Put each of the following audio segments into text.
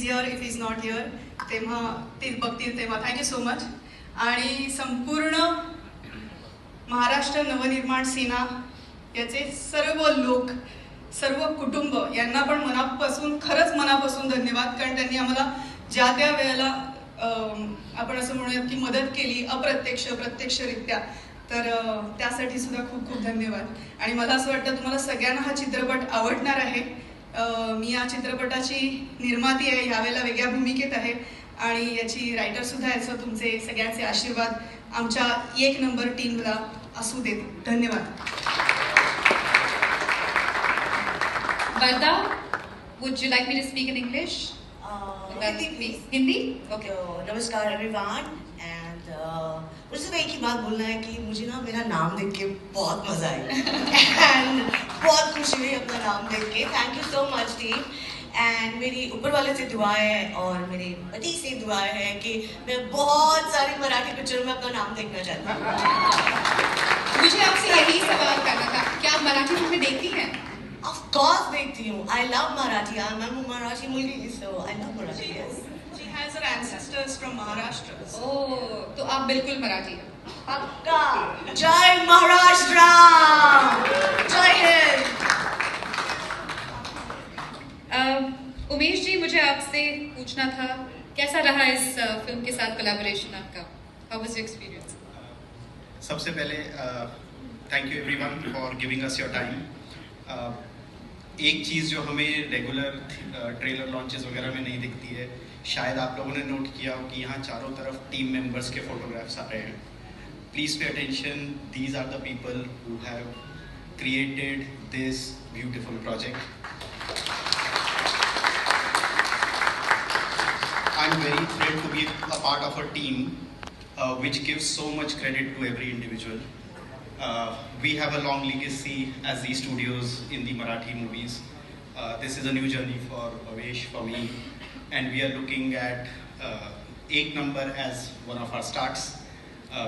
Here if is not here, तेव्हा ते बघतील तेव्हा. Thank you so much. आणि संपूर्ण महाराष्ट्र नवनिर्माण सेना याचे सर्व लोक, सर्व कुटुंब यांना पण मनापासून, खरंच मनापासून धन्यवाद. कारण त्यांनी आम्हाला ज्या त्या वेळेला आपण असं म्हणूया की मदत केली, अप्रत्यक्ष प्रत्यक्षरित्या. तर त्यासाठी सुद्धा खूप खूप धन्यवाद. आणि मला असं वाटतं तुम्हाला सगळ्यांना हा चित्रपट आवडणार आहे. मी या चित्रपटाची निर्माती आहे, यावेळेला वेगळ्या भूमिकेत आहे आणि याची रायटरसुद्धा. याचं तुमचे सगळ्यांचे आशीर्वाद आमच्या एक नंबर टीमला असू देत. धन्यवाद. Varda, would you like me to speak in English? Hindi, please. Hindi? Okay. नमस्कार everyone. And मुझे सिर्फ एक ही बात बोलना है कि मुझे ना मेरा नाम देख के बहुत मजा आया and बहुत खुशी हुई अपना नाम देख के. Thank you so much team. And मेरी ऊपर वाले से दुआ है और मेरे पति से दुआ है कि मैं बहुत सारी मराठी पिक्चरों में अपना नाम देखना चाहती हूँ. मुझे आपसे यही सवाल करना था, क्या आप मराठी फिल्में देखती हैं? Of course देखती हूँ. I love Marathi. I'm a Marathi मुलगी, so I love Marathi. Yes. She has her ancestors from Maharashtra. ओह, तो आप बिल्कुल मराठी हैं. पक्का. जय महाराष्ट्र. जय हिंद. उमेश जी, मुझे आपसे पूछना था, कैसा रहा इस फिल्म के साथ कोलैबोरेशन आपका? How was your experience? सबसे पहले thank you everyone for giving us your time. एक चीज़ जो हमें रेगुलर ट्रेलर लॉन्चेस वगैरह में नहीं दिखती है, शायद आप लोगों ने नोट किया हो कि यहाँ चारों तरफ टीम मेंबर्स के फोटोग्राफ्स आ रहे हैं. Please pay attention. These are the people who have created this beautiful project. I am very thrilled to be a part of a team which gives so much credit to every individual. We have a long legacy as the studios in the Marathi movies. This is a new journey for Bhavesh, for me, and we are looking at Ek Number as one of our starts.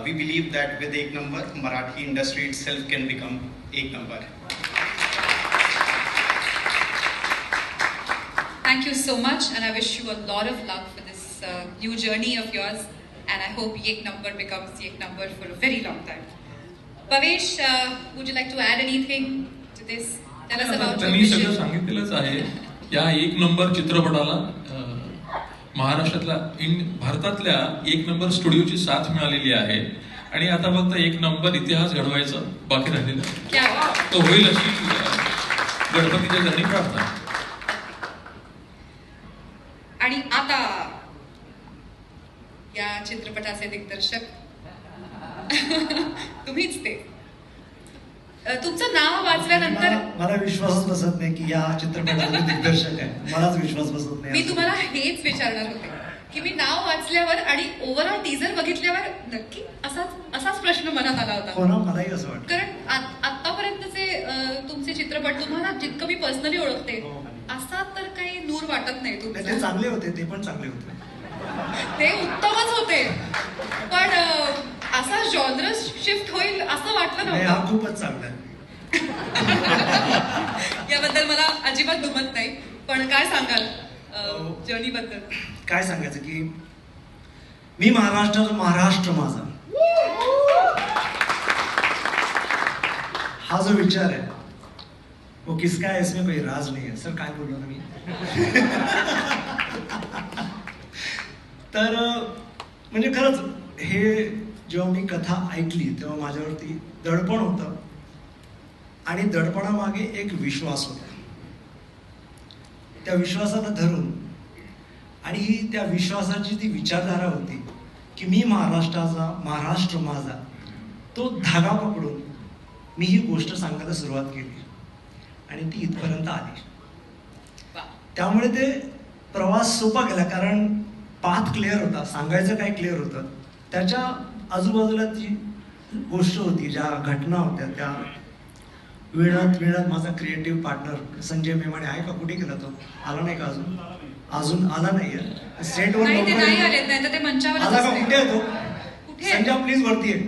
We believe that with Ek Number, Marathi industry itself can become Ek Number. Thank you so much, and I wish you a lot of luck for this new journey of yours, and I hope Ek Number becomes Ek Number for a very long time. Bhavesh, would you like to add anything to this? Tell us about your त्यांनी सगळं vision. सांगितलेलंच आहे. या एक number चित्रपटाला महाराष्ट्रातल्या भारतातल्या एक नंबर स्टुडिओची साथ मिळालेली आहे आणि आता फक्त एक नंबर इतिहास घडवायचा बाकी राहिलेला आहे. क्या बात. तो होईल अशी गणपतीच्या चरणी प्रार्थना. आणि आता या चित्रपटाचे दिग्दर्शक तुम्हीच ते. तुमचं नाव वाचल्यानंतर मला विश्वासच बसत नाही की या चित्रपटाचे दिग्दर्शक आहे. मलाच विश्वास बसत नाही. मी तुम्हाला हेच विचारणार होते की मी नाव वाचल्यावर आणि ओव्हरऑल टीजर बघितल्यावर नक्की असाच प्रश्न मनात आला होता. हो ना, मलाही असं वाटतं. कारण आतापर्यंतचे तुमचे चित्रपट, तुम्हाला जितकं मी पर्सनली ओळखते, असा तर काही नूर वाटत नाही ते तुमचा. चांगले होते, ते पण चांगले होते. ते उत्तमच होते, पण असा जॉनर शिफ्ट होईल असं वाटलं हा नव्हतं. खूपच चांगला आहे. याबद्दल मला अजिबात दुमत नाही, पण काय सांगाल जर्नी बद्दल? काय सांगायचं की मी महाराष्ट्राचा महाराष्ट्र माझा हा जो विचार आहे वो किसका है, इसमें कोई राज नहीं है. सर काय बोललो ना मी. तर म्हणजे खरंच हे जेव्हा मी कथा ऐकली तेव्हा माझ्यावरती दडपण होतं आणि दडपणामागे एक विश्वास होता. त्या विश्वासाला धरून आणि ही त्या विश्वासाची ती विचारधारा होती की मी महाराष्ट्राचा, महाराष्ट्र माझा, तो धागा पकडून मी ही गोष्ट सांगायला सुरुवात केली आणि ती इथपर्यंत आली. त्यामुळे ते प्रवास सोपा गेला, कारण पाथ क्लिअर होता, सांगायचं काय क्लिअर होतं. त्याच्या आजूबाजूला जी गोष्ट होती, ज्या घटना होत्या, त्या विणत माझा क्रिएटिव्ह पार्टनर संजय मेमाणे आहे का, कुठे गेला तो, आला नाही का अजून आला नाहीये सेटवर. नाही, ते नाही आले, नाही तर ते मंचावर आला का, कुठे आहे तो? कुठे? संजय प्लीज वरती आहे.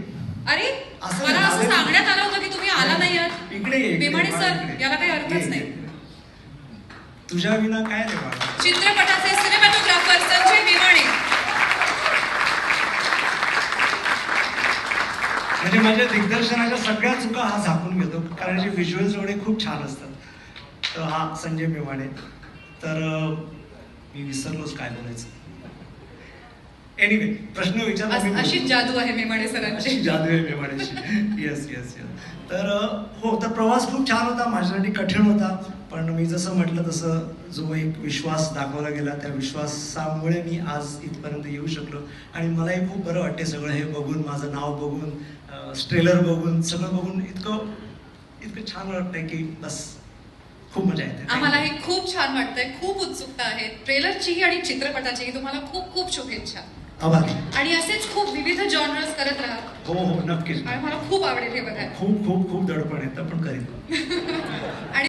अरे असं मला असं झालं. सांगण्यात आलं होतं की तुम्ही आला नाही आहात. इकडे ये, इकडे मेमाणे ये, सर, इकडे. याला काही अर्थच ये, नाही. तुझ्या विना काय रे बाळा. चित्रपटाचे सिनेमॅटोग्राफर माझ्या दिग्दर्शनाच्या सगळ्या चुका हा झाकून घेतो, कारण जे व्हिज्युअल्स एवढे खूप छान असतात. तर हा संजय मेवाणे. तर मी विसरलोच काय बोलायचं. एनिवे, प्रश्न विचारला मी बोलतो. अशीच जादू आहे मेवाणे सरांची. अशी जादू आहे मेवाड्याची. Yes yes yes. तर हो, तर प्रवास खूप छान होता, माझ्यासाठी कठीण होता, पण मी जसं म्हटलं तसं जो एक विश्वास दाखवला गेला, त्या विश्वासामुळे मी आज इथपर्यंत येऊ शकलो. आणि मलाही खूप बरं वाटते सगळं हे बघून, माझं नाव बघून, ट्रेलर बघून, सगळं बघून इतकं छान वाटतंय की बस खूप मजा येते. आम्हालाही खूप छान वाटतंय, खूप उत्सुकता आहे ट्रेलरचीही आणि चित्रपटाचीही. तुम्हाला खूप खूप शुभेच्छा. आभारी. आणि असेच खूप विविध जॉनर्स करत राहा. हो हो, नक्कीच. आणि मला खूप आवडेल हे बघायला. खूप खूप खूप दडपण येतं, पण करीन.